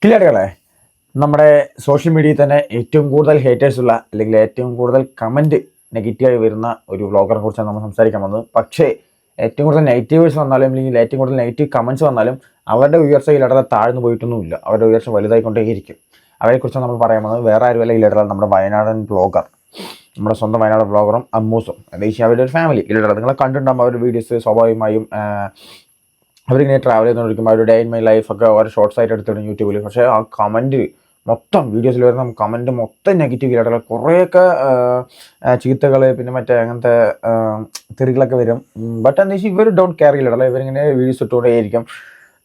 കില്ലാടികളെ നമ്മുടെ സോഷ്യൽ മീഡിയയിൽ തന്നെ ഏറ്റവും കൂടുതൽ ഹേറ്റേഴ്സ് ഉള്ള അല്ലെങ്കിൽ ഏറ്റവും കൂടുതൽ കമൻറ്റ് നെഗറ്റീവായി വരുന്ന ഒരു വ്ളോഗറിനെ കുറിച്ചാണ് നമ്മൾ സംസാരിക്കാൻ വന്നത്. പക്ഷേ ഏറ്റവും കൂടുതൽ നെഗറ്റീവേഴ്സ് വന്നാലും അല്ലെങ്കിൽ ഏറ്റവും കൂടുതൽ നെഗറ്റീവ് കമൻറ്റ്സ് വന്നാലും അവരുടെ ഉയർച്ച ഇല്ലാതെ താഴ്ന്നു പോയിട്ടൊന്നുമില്ല. അവരുടെ ഉയർച്ച വലുതായിക്കൊണ്ടേയിരിക്കും. അവരെക്കുറിച്ച് നമ്മൾ പറയാൻ വന്നത് വേറെ ആരുമല്ല ഇല്ലാതെ നമ്മുടെ വയനാടൻ വ്ളോഗർ, നമ്മുടെ സ്വന്തം വയനാട് വ്ളോഗറും അമ്മൂസും. അതായത് അവരുടെ ഒരു ഫാമിലി ഇല്ലാതെ നിങ്ങളെ കണ്ടിട്ടുണ്ടാകുമ്പോൾ അവരുടെ വീഡിയോസ് സ്വാഭാവികമായും അവരിങ്ങനെ ട്രാവൽ ചെയ്തുകൊണ്ടിരിക്കുമ്പോൾ അവരുടെ ഡേ ഇൻ മൈ ലൈഫൊക്കെ ഓരോ ഷോർട്സ് ആയിട്ട് എടുത്തിടും യൂട്യൂബിൽ. പക്ഷേ ആ കമൻറ്റ് മൊത്തം വീഡിയോസിൽ വരുന്ന കമൻറ്റ് മൊത്തം നെഗറ്റീവ് ആയിട്ടുള്ള കുറേയൊക്കെ ചീത്തകൾ പിന്നെ മറ്റേ അങ്ങനത്തെ തെറികളൊക്കെ വരും. ബട്ട് എന്താ വെച്ചാൽ ഇവർ ഡോണ്ട് കെയർ ഇല്ലടല്ല, ഇവരിങ്ങനെ വീഡിയോസ് ഇട്ടുകൊണ്ടേയിരിക്കും.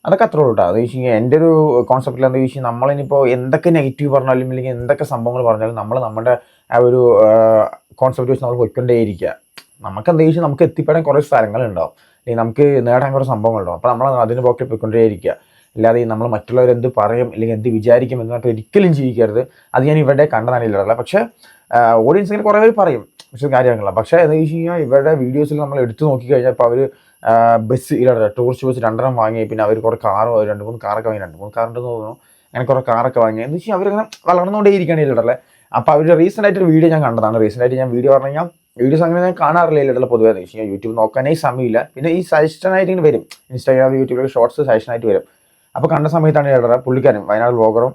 അതൊക്കെ അത്ര ഉള്ളൂ കേട്ടോ. അത് വെച്ച് കഴിഞ്ഞാൽ എൻ്റെ ഒരു കോൺസെപ്റ്റിൽ എന്താ വെച്ചാൽ നമ്മളിനിപ്പോൾ എന്തൊക്കെ നെഗറ്റീവ് പറഞ്ഞാലും അല്ലെങ്കിൽ എന്തൊക്കെ സംഭവങ്ങൾ പറഞ്ഞാലും നമ്മൾ നമ്മുടെ ആ ഒരു കോൺസെപ്റ്റ് വെച്ച് നമ്മൾ പോയിക്കൊണ്ടേയിരിക്കുക. നമുക്ക് എന്താ വെച്ചാൽ നമുക്ക് എത്തിപ്പെടാൻ കുറേ സ്ഥലങ്ങളുണ്ടാവും, അല്ലെങ്കിൽ നമുക്ക് നേടാൻ കുറേ സംഭവങ്ങളുണ്ടാവും. അപ്പോൾ നമ്മൾ അതിന് പോക്കിൽ പോയിക്കൊണ്ടേയിരിക്കുക. അല്ലാതെ നമ്മൾ മറ്റുള്ളവരെന്ത് പറയും അല്ലെങ്കിൽ എന്ത് വിചാരിക്കും എന്നിട്ട് ഒരിക്കലും ജീവിക്കരുത്. അത് ഞാൻ ഇവിടെ കണ്ടതാണില്ല. പക്ഷേ ഓഡിയൻസിന് കുറേ പേര് പറയും, പക്ഷേ കാര്യങ്ങളില്ല. പക്ഷേ എന്താ വെച്ച് കഴിഞ്ഞാൽ ഇവരുടെ വീഡിയോസിൽ നമ്മൾ എടുത്തു നോക്കിക്കഴിഞ്ഞാൽ ഇപ്പോൾ അവർ ബസ് ഇല്ല ടൂറിസ്റ്റ് ബസ് 2 വാങ്ങി, പിന്നെ അവർ കുറേ കാറ് 2-3 കാറൊക്കെ വാങ്ങി, 2-3 കാറുണ്ടെന്ന് തോന്നുന്നു. അങ്ങനെ കുറേ കാറൊക്കെ വാങ്ങി എന്ന് വെച്ചാൽ അവരിങ്ങനെ വളർന്നുകൊണ്ടേയിരിക്കുകയാണ് ഇല്ലടല്ലേ. അപ്പോൾ അവർ റീസെൻ്റ് ആയിട്ടൊരു വീഡിയോ ഞാൻ കണ്ടതാണ്. റീസെൻ്റ് ആയിട്ട് ഞാൻ വീഡിയോ പറഞ്ഞു കഴിഞ്ഞാൽ വീഡിയോസ് അങ്ങനെ ഞാൻ കാണാറില്ല ഇല്ലടല്ല പൊതുവേ. എന്ന് വെച്ച് കഴിഞ്ഞാൽ യൂട്യൂബ് നോക്കാനേ സമയമില്ല. പിന്നെ ഈ സജഷനായിട്ട് ഇങ്ങനെ വരും, ഇൻസ്റ്റാഗ്രാം യൂട്യൂബിൽ ഷോർട്സ് സജഷനായിട്ട് വരും. അപ്പോൾ കണ്ട സമയത്താണ് ഇല്ലടല്ല പുള്ളിക്കാരൻ വയനാട് വ്ളോഗറും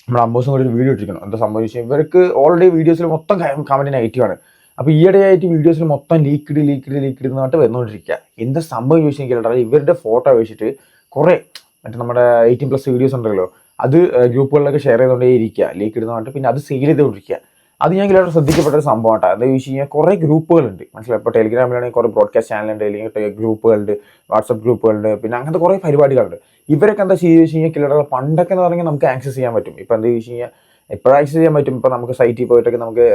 നമ്മുടെ അമ്മൂസും കൂടി ഒരു വീഡിയോ ഇട്ടിരിക്കണം. എന്താ സംഭവിച്ചാൽ ഇവർക്ക് ഓൾറെഡി വീഡിയോസിൽ മൊത്തം കമൻറ്റ് നെഗറ്റീവാണ്. അപ്പോൾ ഈയിടെയായിട്ട് വീഡിയോസിൽ മൊത്തം ലീക്ക്ഡ് എന്നിട്ട് വന്നുകൊണ്ടിരിക്കുക. എന്താ സംഭവം ചോദിച്ചെങ്കിൽ ഇവരുടെ ഫോട്ടോ വെച്ചിട്ട് കുറേ മറ്റേ നമ്മുടെ 18+ വീഡിയോസ് ഉണ്ടല്ലോ, അത് ഗ്രൂപ്പുകളിലൊക്കെ ഷെയർ ചെയ്തുകൊണ്ടേയിരിക്കുക, ലീക്ക്ഡ് എന്ന് പറഞ്ഞിട്ട്. പിന്നെ അത് സെയിൽ ചെയ്തുകൊണ്ടിരിക്കുക. അത് ഞാൻ എല്ലാവരും ശ്രദ്ധിക്കപ്പെട്ട ഒരു സംഭവം കേട്ടോ. എന്താ ചോദിച്ചു കഴിഞ്ഞാൽ കുറേ ഗ്രൂപ്പുകളുണ്ട്, മനസ്സിലായി. ഇപ്പോൾ ടെലിഗ്രാമിലാണെങ്കിൽ കുറേ ബ്രോഡ്കാസ്റ്റ് ചാനലുണ്ട്, അല്ലെങ്കിൽ ഗ്രൂപ്പുകളുണ്ട്, വാട്സപ്പ് ഗ്രൂപ്പുകളുണ്ട്, പിന്നെ അങ്ങനത്തെ കുറേ പരിപാടികളുണ്ട്. ഇവരൊക്കെ എന്താ ചെയ്യുക വെച്ച് കഴിഞ്ഞാൽ കില്ലറുകൾ പണ്ടൊക്കെ എന്ന് പറഞ്ഞാൽ നമുക്ക് ആക്സസ് ചെയ്യാൻ പറ്റും. ഇപ്പോൾ എന്താ ചോദിച്ചു കഴിഞ്ഞാൽ എപ്പോഴും ആക്സസ് ചെയ്യാൻ പറ്റും. ഇപ്പോൾ നമുക്ക് സൈറ്റിൽ പോയിട്ടൊക്കെ നമുക്ക്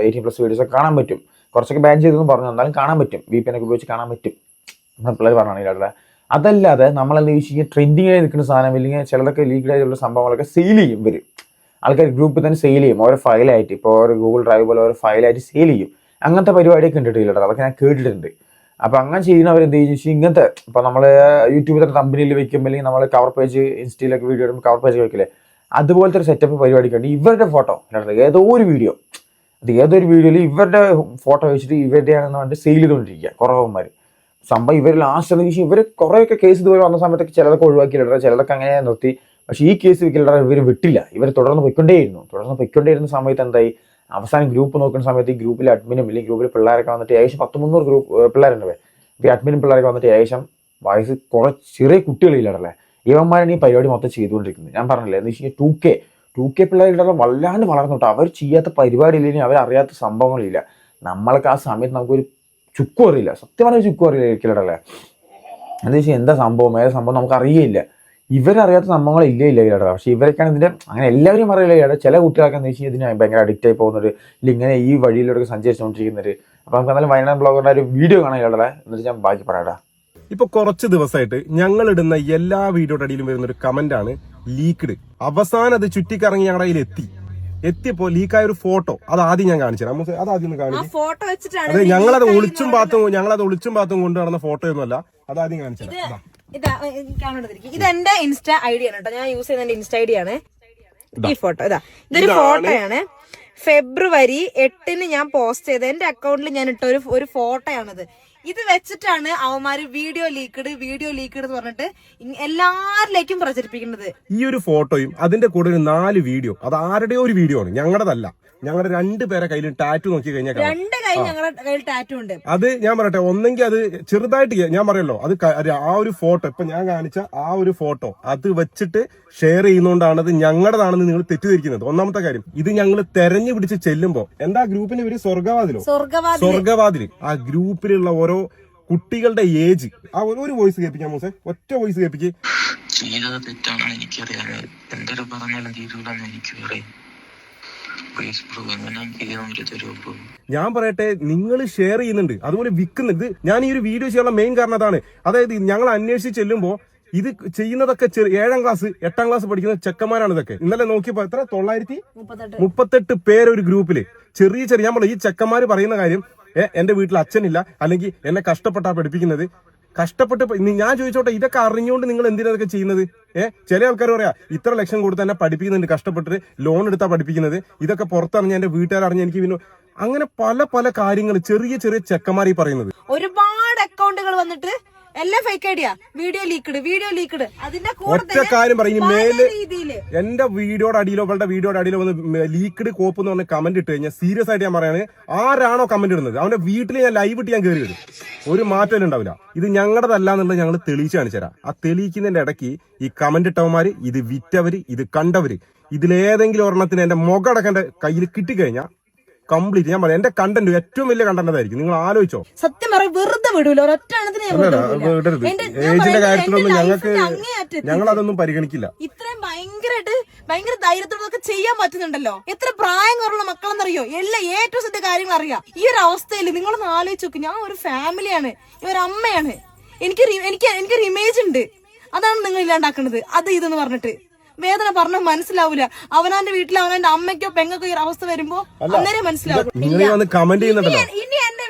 18+ വീഡിയോസൊക്കെ കാണാൻ പറ്റും. കുറച്ചൊക്കെ ബാൻ ചെയ്തെന്ന് പറഞ്ഞു, എന്നാലും കാണാൻ പറ്റും. VPN ഒക്കെ ഉപയോഗിച്ച് കാണാൻ പറ്റും. നമ്മുടെ പിള്ളേർ പറഞ്ഞാൽ അതല്ലാതെ നമ്മളെന്താ ചോദിച്ചു കഴിഞ്ഞാൽ ട്രെൻഡിങ് ആയി നിൽക്കുന്ന സാധനം ഇല്ലെങ്കിൽ ചിലതൊക്കെ ലീക്ഡ് ആയിട്ടുള്ള സംഭവങ്ങളൊക്കെ സെയിൽ ചെയ്യും ഇവർ. ആൾക്കാർ ഗ്രൂപ്പിൽ തന്നെ സെയിൽ ചെയ്യും, ഓരോ ഫയലായിട്ട്. ഇപ്പോൾ ഒരു ഗൂഗിൾ ഡ്രൈവ് പോലെ ഓരോ ഫയലായിട്ട് സെയിൽ ചെയ്യും. അങ്ങനത്തെ പരിപാടിയൊക്കെ കണ്ടിട്ടില്ല, അതൊക്കെ ഞാൻ കേട്ടിട്ടുണ്ട്. അപ്പോൾ അങ്ങനെ ചെയ്യുന്നവർ എന്ത് ചെയ്യുന്ന വെച്ചാൽ ഇങ്ങനത്തെ ഇപ്പോൾ നമ്മൾ യൂട്യൂബിൽ തന്നെ കമ്പനിയിൽ വെക്കുമ്പോൾ അല്ലെങ്കിൽ നമ്മൾ കവർ പേജ് ഇൻസ്റ്റയിലൊക്കെ വീഡിയോ ഇടുമ്പോൾ കവർ പേജ് വെക്കില്ലേ, അതുപോലത്തെ ഒരു സെറ്റപ്പ് പരിപാടിക്ക് വേണ്ടി ഇവരുടെ ഫോട്ടോ ഏതോ ഒരു വീഡിയോ, അത് ഏതൊരു വീഡിയോയിൽ ഇവരുടെ ഫോട്ടോ വെച്ചിട്ട് ഇവരുടെയാണെന്ന് പറഞ്ഞിട്ട് സെയിൽ ചെയ്തുകൊണ്ടിരിക്കുക കുറവന്മാർ. സംഭവം ഇവർ ലാസ്റ്റ് എന്ന് വെച്ചാൽ ഇവർ കുറേയൊക്കെ കേസ് ഇതുപോലെ വന്ന സമയത്തൊക്കെ ചിലതൊക്കെ ഒഴിവാക്കിയില്ല, ചിലതൊക്കെ അങ്ങനെ നിർത്തി. പക്ഷേ ഈ കേസ് വിൽക്കില്ല, ഇവർ വിട്ടില്ല. ഇവർ തുടർന്ന് പൊയ്ക്കൊണ്ടേയിരുന്ന സമയത്ത് എന്തായി, അവസാനം ഗ്രൂപ്പ് നോക്കുന്ന സമയത്ത് ഈ ഗ്രൂപ്പിലെ അഡ്മിനും അല്ലെങ്കിൽ ഗ്രൂപ്പിൽ പിള്ളേരൊക്കെ വന്നിട്ട് ഏകദേശം 100-300 ഗ്രൂപ്പ് പിള്ളേരുണ്ട്. ഈ അഡ്മിനും പിള്ളേരൊക്കെ വന്നിട്ട് ഏകദേശം വയസ്സ് കുറേ ചെറിയ കുട്ടികളില്ലടല്ലേ, ഇവന്മാരാണ് ഈ പരിപാടി മൊത്തം ചെയ്തുകൊണ്ടിരിക്കുന്നത്. ഞാൻ പറഞ്ഞില്ലേ എന്ന് വെച്ച് കഴിഞ്ഞാൽ 2K പിള്ളേരുടെ വല്ലാണ്ട് വളർന്നു കേട്ടോ. അവർ ചെയ്യാത്ത പരിപാടി ഇല്ലെങ്കിൽ അവരറിയാത്ത സംഭവങ്ങളില്ല. നമ്മളൊക്കെ ആ സമയത്ത് നമുക്കൊരു ചുക്കും അറിയില്ല, സത്യം പറഞ്ഞാൽ ചുക്കും അറിയില്ല ഇരിക്കലടല്ലേ. എന്താ വെച്ചാൽ എന്താ സംഭവം ഏത് സംഭവം നമുക്ക് അറിയില്ല. ഇവരറിയാത്ത സംഭവങ്ങൾ ഇല്ല കേട്ടോ. പക്ഷേ ഇവരൊക്കെയാണ് ഇതിൻ്റെ അങ്ങനെ എല്ലാവരും അറിയില്ല കേട്ടോ. ചില കുട്ടികളൊക്കെ എന്താ വെച്ചാൽ ഇതിന് ഭയങ്കര അഡിക്റ്റ് ആയി പോകുന്നത്, ഇല്ല ഇങ്ങനെ ഈ വഴിയിലൂടെ സഞ്ചരിച്ചുകൊണ്ടിരിക്കുന്നത്. അപ്പോൾ നമുക്ക് എന്തായാലും വയനാട് ബ്ലോഗറിൻ്റെ ഒരു വീഡിയോ കാണാൻ കേട്ടോ, എന്നിട്ട് ഞാൻ ബാക്കി പറയാടാ. ഇപ്പൊ കുറച്ച് ദിവസമായിട്ട് ഞങ്ങൾ ഇടുന്ന എല്ലാ വീഡിയോയുടെ അടിയിലും വരുന്ന ഒരു കമന്റ് ആണ് ലീക്ക്ഡ്. അവസാനം അത് ചുറ്റിക്കറങ്ങി ഞങ്ങളുടെ കയ്യിൽ എത്തിയപ്പോ ലീക്കായ ഒരു ഫോട്ടോ അത് ആദ്യം ഞാൻ കാണിച്ചു തരാം. അത് ആദ്യം കാണിച്ചു. അതെ, ഞങ്ങളത് ഒളിച്ചും പാത്തും കൊണ്ടു നടന്ന ഫോട്ടോ ഒന്നുമല്ല, അത് ആദ്യം കാണിച്ചു തരാം. ഇത് എന്റെ ഇൻസ്റ്റാ ഐഡി ആണ് കേട്ടോ, ഞാൻ യൂസ് ചെയ്യുന്ന എന്റെ ഇൻസ്റ്റാ ഐഡി ആണ് ഈ ഫോട്ടോ. ഇതൊരു ഫോട്ടോയാണ്. ഫെബ്രുവരി 8 ഞാൻ പോസ്റ്റ് ചെയ്ത എന്റെ അക്കൗണ്ടിൽ ഞാൻ ഇട്ട ഒരു ഫോട്ടോയാണിത്. ഇത് വെച്ചിട്ടാണ് അവന്മാര് വീഡിയോ ലീക്ക്ഡ് എന്ന് പറഞ്ഞിട്ട് എല്ലാരിലേക്കും പ്രചരിപ്പിക്കുന്നത്. ഈ ഒരു ഫോട്ടോയും അതിന്റെ കൂടെ ഒരു 4 വീഡിയോ, അത് ആരുടെയോ ഒരു വീഡിയോ ആണ്, ഞങ്ങളുടെതല്ല. ഞങ്ങളുടെ 2 പേരെ കയ്യിൽ ടാറ്റു നോക്കി കഴിഞ്ഞാൽ 2 കയ്യിൽ ഞങ്ങളുടെ കയ്യിൽ ടാറ്റു ഉണ്ട്. അത് ഞാൻ പറയട്ടെ, ഒന്നെങ്കിൽ അത് ചെറുതായിട്ട് ഞാൻ പറയല്ലോ, അത് ആ ഒരു ഫോട്ടോ ഇപ്പൊ ഞാൻ കാണിച്ച ആ ഒരു ഫോട്ടോ അത് വെച്ചിട്ട് ഷെയർ ചെയ്യുന്നോണ്ടാണ് അത് ഞങ്ങളുടേതാണെന്ന് നിങ്ങൾ തെറ്റിദ്ധരിക്കുന്നത്. ഒന്നാമത്തെ കാര്യം, ഇത് ഞങ്ങൾ തെരഞ്ഞു പിടിച്ച് ചെല്ലുമ്പോ എന്താ ഗ്രൂപ്പിന്റെ പേര് സ്വർഗവാതിൽ. ആ ഗ്രൂപ്പിലുള്ള ഓരോ കുട്ടികളുടെ ഏജ് ആ ഒരു വോയിസ് കേൾപ്പിക്കാം മോസെ, ഒറ്റ വോയിസ് കേൾപ്പിക്ക്. ചെയ്തത് തെറ്റാണെന്ന് എനിക്കറിയാം, എന്തൊരു പറഞ്ഞാലും തീരുവില്ലെന്ന് എനിക്കറിയാം. ഞാൻ പറയട്ടെ, നിങ്ങൾ ഷെയർ ചെയ്യുന്നുണ്ട്, അതുപോലെ വിൽക്കുന്നുണ്ട്. ഞാൻ ഈ ഒരു വീഡിയോ ചെയ്യാനുള്ള മെയിൻ കാരണം അതാണ്. അതായത് ഞങ്ങൾ അന്വേഷിച്ച് ചെല്ലുമ്പോൾ ഇത് ചെയ്യുന്നതൊക്കെ 7ാം ക്ലാസ് 8ാം ക്ലാസ് പഠിക്കുന്ന ചെക്കന്മാരാണ് ഇതൊക്കെ. ഇന്നലെ നോക്കിയപ്പോ എത്ര 938 പേര് ഒരു ഗ്രൂപ്പില്. ചെറിയ ഞാൻ ഈ ചെക്കന്മാര് പറയുന്ന കാര്യം, എന്റെ വീട്ടിൽ അച്ഛനില്ല അല്ലെങ്കിൽ എന്നെ കഷ്ടപ്പെട്ടാ പഠിപ്പിക്കുന്നത്, കഷ്ടപ്പെട്ട് ഞാൻ ചോദിച്ചോട്ടെ, ഇതൊക്കെ അറിഞ്ഞുകൊണ്ട് നിങ്ങൾ എന്തിനാ ഇതൊക്കെ ചെയ്യുന്നത്? ചില ആൾക്കാർ പറയാ ഇത്ര ലക്ഷം കൊടുത്ത് തന്നെ പഠിപ്പിക്കുന്നുണ്ട്, കഷ്ടപ്പെട്ടിട്ട് ലോൺ എടുത്താ പഠിപ്പിക്കുന്നത്, ഇതൊക്കെ പുറത്തറിഞ്ഞ എന്റെ വീട്ടുകാർ അറിഞ്ഞ എനിക്ക് പിന്നെ അങ്ങനെ പല പല കാര്യങ്ങൾ ചെറിയ ചെറിയ ചെക്കന്മാരി പറയുന്നത്. ഒരുപാട് അക്കൗണ്ടുകൾ വന്നിട്ട് എല്ലാം ഫേക്ക് ഐഡിയ, വീഡിയോ ലീക്ക്ഡ് അതിന്റെ ഒറ്റ കാര്യം പറയും, മേല് എന്റെ വീഡിയോയുടെ അടിയിലോ അവളുടെ വീഡിയോയുടെ അടിയിലോ വന്ന് ലീക്ക്ഡ് കോപ്പ് എന്ന് പറഞ്ഞ കമന്റ് ഇട്ട് കഴിഞ്ഞാൽ സീരിയസ് ആയിട്ട് ഞാൻ പറയാണ്, ആരാണോ കമന്റ് ഇടുന്നത് അവന്റെ വീട്ടിൽ ഞാൻ ലൈവ് ഇട്ട് ഞാൻ കയറി വരും, ഒരു മാറ്റം ഉണ്ടാവില്ല. ഇത് ഞങ്ങളുടെതല്ല എന്നുള്ളത് ഞങ്ങൾ തെളിയിച്ച് കാണിച്ചു തരാം. ആ തെളിയിക്കുന്നതിന്റെ ഇടയ്ക്ക് ഈ കമന്റ് ഇട്ടവന്മാര്, ഇത് വിറ്റവര്, ഇത് കണ്ടവര്, ഇതിലേതെങ്കിലും ഒരെണ്ണത്തിന് എന്റെ മുഖടക്കം എന്റെ കയ്യിൽ കിട്ടിക്കഴിഞ്ഞാൽ കംപ്ലീറ്റ് ഞാൻ പറയാം എന്റെ കണ്ടന്റ് ഏറ്റവും വലിയ കണ്ടന്റ് ആയിരിക്കും. നിങ്ങൾ ആലോചിച്ചോ, സത്യം പറയാം, വെറുതെ വിടൂല വിടരുത്. ഏജിന്റെ കാര്യത്തിലൊന്നും ഞങ്ങൾ അതൊന്നും പരിഗണിക്കില്ല. ഇത്രയും ഭയങ്കര ധൈര്യത്തോടൊക്കെ ചെയ്യാൻ പറ്റുന്നുണ്ടല്ലോ. എത്ര പ്രായം കുറവുള്ള മക്കളെന്നറിയോ, എല്ലാ ഏറ്റവും സത്യ കാര്യങ്ങൾ അറിയാം. ഈ ഒരു അവസ്ഥയിൽ നിങ്ങളൊന്ന് ആലോചിച്ച് നോക്ക്. ഞാൻ ഒരു ഫാമിലിയാണ്, ഒരു അമ്മയാണ്, എനിക്കൊരു ഇമേജ് ഉണ്ട്. അതാണ് നിങ്ങൾ ഇല്ലാണ്ടാക്കുന്നത്. അത് ഇതെന്ന് പറഞ്ഞിട്ട് വേദന പറഞ്ഞാൽ മനസ്സിലാവൂല. അവനാന്റെ വീട്ടിൽ അവനാന്റെ അമ്മയ്ക്കോ പെങ്ങൾക്കോ ഈ അവസ്ഥ വരുമ്പോ അന്നേരം മനസ്സിലാവും. ഇനി എന്റെ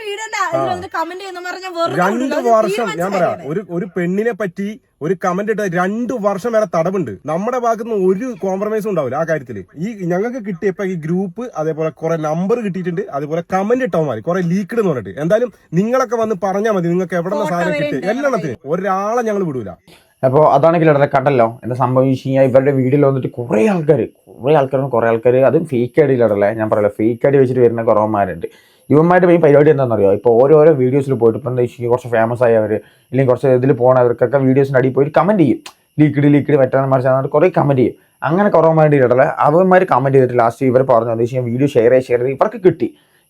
വീടിന്റെ കമന്റ് ചെയ്യുന്ന പറഞ്ഞാൽ 2 വർഷം ഞാൻ പറയാം, ഒരു പെണ്ണിനെ പറ്റി ഒരു കമന്റ് ഇട്ട 2 വർഷം വരെ തടവുണ്ട്. നമ്മുടെ ഭാഗത്ത് നിന്ന് ഒരു കോംപ്രമൈസും ഉണ്ടാവില്ല ആ കാര്യത്തില്. ഈ ഞങ്ങൾക്ക് കിട്ടിയപ്പോ ഈ ഗ്രൂപ്പ് അതേപോലെ കുറെ നമ്പർ കിട്ടിയിട്ടുണ്ട്, അതേപോലെ കമന്റ് ഇട്ടവന്മാര് കുറെ ലീക്ക്ഡ് എന്ന് പറഞ്ഞിട്ട്. എന്തായാലും നിങ്ങളൊക്കെ വന്ന് പറഞ്ഞാൽ മതി നിങ്ങൾക്ക് എവിടെ നിന്ന് സാധനം കിട്ടി. എല്ലാത്തിനും ഒരാളെ ഞങ്ങൾ വിടൂല. അപ്പോൾ അതാണെങ്കിൽ ഇവിടെ കണ്ടല്ലോ എന്താ സംഭവിച്ചു കഴിഞ്ഞാൽ ഇവരുടെ വീഡിയോയിൽ വന്നിട്ട് കുറേ ആൾക്കാർ അതും ഫേക്ക് ഐഡിയിലടല്ലേ, ഞാൻ പറയല്ലോ ഫേക്ക് ഐഡി വെച്ചിട്ട് വരുന്ന കുറവന്മാരുണ്ട്. ഇവന്മാരുടെ മെയിൻ പരിപാടി എന്താണെന്നറിയോ, ഇപ്പോൾ ഓരോരോ വീഡിയോസിൽ പോയിട്ട് ഇപ്പം എന്താ വെച്ചാൽ കുറച്ച് ഫേമസ് ആയവർ ഇല്ലെങ്കിൽ കുറച്ച് ഇതിൽ പോകണവർക്കൊക്കെ വീഡിയോസിൻ്റെ അടിയിൽ പോയിട്ട് കമൻറ്റ് ചെയ്യും, ലീക്ക്ഡ് മറ്റേ മറിച്ച് കുറേ കമൻറ്റ് ചെയ്യും. അങ്ങനെ കുറവന്മാരുടെ ഇടല്ലേ അവന്മാർ കമൻറ്റ് ചെയ്തിട്ട് ലാസ്റ്റ് ഇവർ പറഞ്ഞു എന്താ വെച്ചാൽ വീഡിയോ ഷെയർ ചെയ്ത് ഇവർക്ക് കിട്ടി.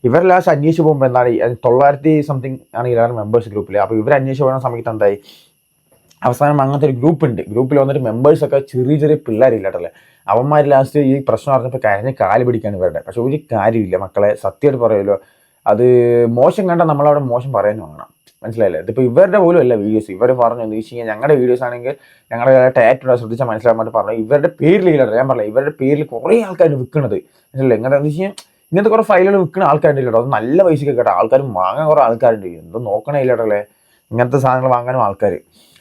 ഇവർ ലാസ്റ്റ് അന്വേഷിച്ച് പോകുമ്പോൾ എന്താണ് 900 സംതിങ് ആണ് ഇവരുടെ മെമ്പേഴ്സ് ഗ്രൂപ്പിൽ. അപ്പോൾ ഇവർ അന്വേഷിച്ച് പോകുന്ന സമയത്ത് എന്തായി, അവസാനം അങ്ങനത്തെ ഒരു ഗ്രൂപ്പിൽ വന്നിട്ട് മെമ്പേഴ്സൊക്കെ ചെറിയ പിള്ളേരില്ലട്ടല്ലേ. അവന്മാർ ലാസ്റ്റ് ഈ പ്രശ്നം പറഞ്ഞപ്പോൾ കരഞ്ഞ് കാല് പിടിക്കാണ് ഇവരുടെ. പക്ഷെ ഒരു കാര്യമില്ല മക്കളെ, സത്യമായിട്ട് പറയുമല്ലോ, അത് മോശം കണ്ടാൽ നമ്മളവിടെ മോശം പറയാനും വേണം, മനസ്സിലായില്ലേ. ഇതിപ്പോൾ ഇവരുടെ പോലും അല്ല വീഡിയോസ്. ഇവർ പറഞ്ഞു എന്ന് വെച്ച് കഴിഞ്ഞാൽ ഞങ്ങളുടെ വീഡിയോസ് ആണെങ്കിൽ ഞങ്ങളുടെ ടാറ്റുള്ള ശ്രദ്ധിച്ചാൽ മനസ്സിലാക്കാൻ വേണ്ടി പറഞ്ഞു ഇവരുടെ പേരിലില്ല. ഞാൻ പറഞ്ഞില്ല ഇവരുടെ പേരിൽ കുറേ ആൾക്കാർ വിൽക്കുന്നത്, മനസ്സിലായില്ലേ. എങ്ങനെ എന്ന് വെച്ച് കഴിഞ്ഞാൽ ഇങ്ങനത്തെ കുറേ ഫയലുകൾ വിൽക്കുന്ന ആൾക്കാരുണ്ട് കേട്ടോ. അത് നല്ല പൈസയ്ക്ക് കേട്ടോ, ആൾക്കാർ വാങ്ങാൻ കുറേ ആൾക്കാരുണ്ട്. എന്തോ നോക്കണേ ഇല്ലട്ടല്ലേ ഇങ്ങനത്തെ സാധനങ്ങൾ വാങ്ങാനും ആൾക്കാർ.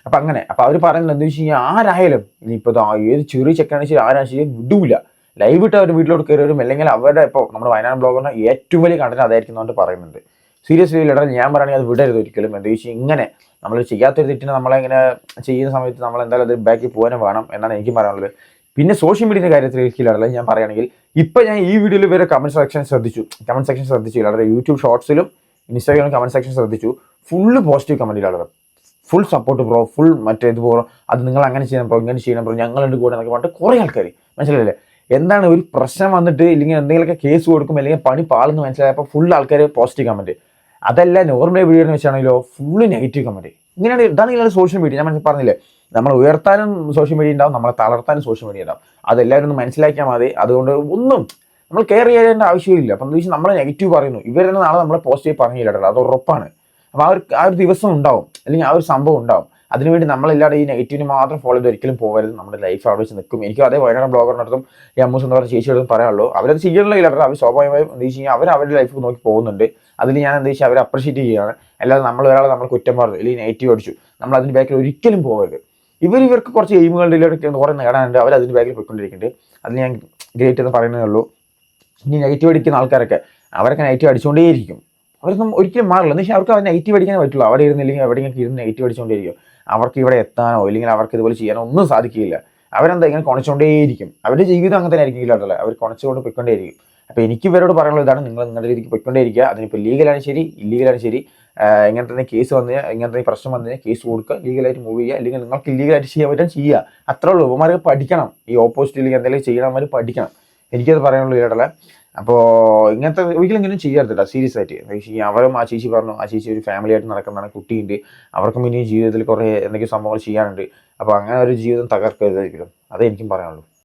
അപ്പം അങ്ങനെ അപ്പോൾ അവർ പറയുന്നത് എന്താ വെച്ച് കഴിഞ്ഞാൽ ആരായാലും ഇനിയിപ്പോൾ ഏത് ചെറിയ ചെക്കാണെന്ന് വെച്ചാൽ ആരാണെന്ന് വെച്ചാൽ വിടൂല, ലൈവ് ഇട്ട് അവർ വീട്ടിലോട്ട് കയറി വരും. അല്ലെങ്കിൽ അവരുടെ ഇപ്പോൾ നമ്മുടെ വയനാട് ബ്ലോഗറിന് ഏറ്റവും വലിയ കണ്ടന്റ് അതായിരിക്കും എന്ന് പറയുന്നുണ്ട്. സീരിയസ്ലി ഇല്ലടാ, ഞാൻ പറയുകയാണെങ്കിൽ അത് വിടരുത് ഒരിക്കലും. എന്താ വെച്ചാൽ ഇങ്ങനെ നമ്മൾ ചെയ്യാത്തൊരു തെറ്റിന് നമ്മളിങ്ങനെ ചെയ്യുന്ന സമയത്ത് നമ്മൾ എന്തായാലും അത് ബാക്കിൽ പോകാനും വേണം എന്നാണ് എനിക്ക് പറയാനുള്ളത്. പിന്നെ സോഷ്യൽ മീഡിയയുടെ കാര്യത്തിലേക്കില്ല ഞാൻ പറയുകയാണെങ്കിൽ ഇപ്പം ഞാൻ ഈ വീഡിയോയിൽ വരെ കമന്റ് സെക്ഷൻ ശ്രദ്ധിച്ചു ഇല്ലാതെ യൂട്യൂബ് ഷോർട്സിലും ഇൻസ്റ്റാഗ്രാമിലും കമന്റ് സെക്ഷൻ ശ്രദ്ധിച്ചു. ഫുള്ള് പോസിറ്റീവ് കമന്റിലാണ്, ഫുൾ സപ്പോർട്ട് ബ്രോ, ഫുൾ മറ്റേത് ബ്രോ, അത് നിങ്ങൾ അങ്ങനെ ചെയ്യണം ബ്രോ, ഇങ്ങനെ ചെയ്യണം ബ്രോ, ഞങ്ങളുണ്ട് കൂടെ എന്നൊക്കെ പറഞ്ഞിട്ട് കുറേ ആൾക്കാർ, മനസ്സിലായില്ലേ. എന്താണ് ഒരു പ്രശ്നം വന്നിട്ട് ഇല്ലെങ്കിൽ എന്തെങ്കിലുമൊക്കെ കേസ് കൊടുക്കും അല്ലെങ്കിൽ പണി പാളെന്ന് മനസ്സിലായപ്പോൾ ഫുൾ ആൾക്കാർ പോസിറ്റീവ് കമന്റ്. അതല്ല നോർമൽ വീഡിയോ എന്ന് വെച്ചാണെങ്കിലോ ഫുള്ള് നെഗറ്റീവ് കമന്റ്. ഇങ്ങനെയാണ് ഇതാണ് ഇല്ലാതെ സോഷ്യൽ മീഡിയ. ഞാൻ പറഞ്ഞില്ലേ, നമ്മൾ ഉയർത്താനും സോഷ്യൽ മീഡിയ ഉണ്ടാവും, നമ്മളെ തളർത്താനും സോഷ്യൽ മീഡിയ ഉണ്ടാവും. അതെല്ലാവരും ഒന്ന് മനസ്സിലാക്കിയാൽ മതി. അതുകൊണ്ട് ഒന്നും നമ്മൾ കെയർ ചെയ്യേണ്ട ആവശ്യമില്ല. അപ്പം എന്താ വെച്ചാൽ നമ്മളെ നെഗറ്റീവ് പറയുന്നു, ഇവരെന്നെ നാളെ നമ്മളെ പോസിറ്റീവ് പറഞ്ഞില്ല, അത് ഉറപ്പാണ്. അപ്പോൾ ആ ഒരു ദിവസം ഉണ്ടാവും, അല്ലെങ്കിൽ ആ ഒരു സംഭവം ഉണ്ടാവും. അതിനുവേണ്ടി നമ്മളെല്ലാവരും ഈ നെഗറ്റീവിന് മാത്രം ഫോളോ ചെയ്ത് ഒരിക്കലും പോകരുത്. നമ്മുടെ ലൈഫ് അവിടെ വെച്ച് നിൽക്കും. എനിക്ക് അതേ വയനാട് ബ്ലോഗറിനടുത്തും ഈ അമ്മൂസ് എന്ന് പറഞ്ഞ ചേച്ചിയോടും പറയാനുള്ളൂ, അവരത് ചെയ്യണില്ല. അവർ സ്വാഭാവികമായും എന്താ വെച്ച് കഴിഞ്ഞാൽ അവരുടെ ലൈഫ് നോക്കി പോകുന്നുണ്ട്. അതിൽ ഞാൻ എന്താ വെച്ചാൽ അവരെ അപ്രീഷിയേറ്റ് ചെയ്യുകയാണ്. അല്ലാതെ ഒരാളെ നമ്മൾ കുറ്റം പറഞ്ഞു അല്ലെങ്കിൽ നെഗറ്റീവ് അടിച്ചു നമ്മൾ അതിൻ്റെ ബാക്കിൽ ഒരിക്കലും പോകരുത്. ഇവർക്ക് കുറച്ച് എയിമുകളുടെ കുറേ നേടാനുണ്ട്, അവർ അതിൻ്റെ ബാക്കിൽ പോയിക്കൊണ്ടിരിക്കുന്നുണ്ട്. അതിൽ ഞാൻ ഗ്രേറ്റ് എന്ന് പറയുന്നതേ ഉള്ളൂ. ഇനി നെഗറ്റീവ് അടിക്കുന്ന ആൾക്കാരൊക്കെ അവരൊക്കെ നെഗറ്റീവ് അടിച്ചുകൊണ്ടേയിരിക്കും, അവരൊന്നും ഒരിക്കലും മാറില്ല. എന്ന് വെച്ചാൽ അവർക്ക് അവർ നെഗറ്റീവ് അടിക്കാനേ പറ്റുള്ളൂ. അവിടെ ഇരുന്നില്ലെങ്കിൽ എവിടെയെങ്കിലും ഇരുന്ന് നെഗറ്റീവ് അടിച്ചുകൊണ്ടേയിരിക്കും. അവർക്ക് ഇവിടെ എത്താനോ ഇല്ലെങ്കിൽ അവർക്ക് ഇതുപോലെ ചെയ്യാനോ ഒന്നും സാധിക്കില്ല. അവരെന്താ ഇങ്ങനെ കുണച്ചുകൊണ്ടേയിരിക്കും. അവരുടെ ജീവിതം അങ്ങനെ തന്നെ ആയിരിക്കും ഇല്ലാട്ടല്ലേ, അവർ കുണച്ചുകൊണ്ട് പൊയ്ക്കൊണ്ടേയിരിക്കും. അപ്പോൾ എനിക്ക് ഇവരോട് പറയാനുള്ളത് ഇതാണ്, നിങ്ങൾ നിങ്ങളുടെ രീതിക്ക് പൊയ്ക്കൊണ്ടേയിരിക്കുക. അതിനിപ്പോൾ ലീഗലാണ് ശരി ഇല്ലീഗലാണ് ശരി, ഇങ്ങനത്തെ കേസ് വന്നു കഴിഞ്ഞാൽ ഇങ്ങനത്തെ പ്രശ്നം വന്നു കഴിഞ്ഞാൽ കേസ് കൊടുക്കുക, ലീഗലായിട്ട് മൂവ് ചെയ്യുക. അല്ലെങ്കിൽ നിങ്ങൾക്ക് ഇല്ലീഗലായിട്ട് ചെയ്യാൻ പറ്റാൻ ചെയ്യുക, അത്രേ ഉള്ളൂ. ഇവന്മാർക്ക് പഠിക്കണം, ഈ ഓപ്പോസിറ്റ് ഇല്ലെങ്കിൽ എന്തെങ്കിലും ചെയ്യണമാർ പഠിക്കണം. എനിക്കത് പറയാനുള്ളൂ ഇല്ലാട്ടല്ലേ. അപ്പോൾ ഇങ്ങനത്തെ ഒരിക്കലും ഇങ്ങനെ ചെയ്യരുത് കേട്ടോ, സീരിയസ് ആയിട്ട്. അവരും ആ ചേച്ചി പറഞ്ഞു, ആ ചേച്ചി ഒരു ഫാമിലി ആയിട്ട് നടക്കുന്നതാണ്, കുട്ടിയുണ്ട്, അവർക്കും ഇനി ജീവിതത്തിൽ കുറേ എന്തെങ്കിലും സംഭവങ്ങൾ ചെയ്യാനുണ്ട്. അപ്പോൾ അങ്ങനെ ഒരു ജീവിതം തകർക്കരുതായിരിക്കും, അതേ എനിക്കും പറയാനുള്ളൂ.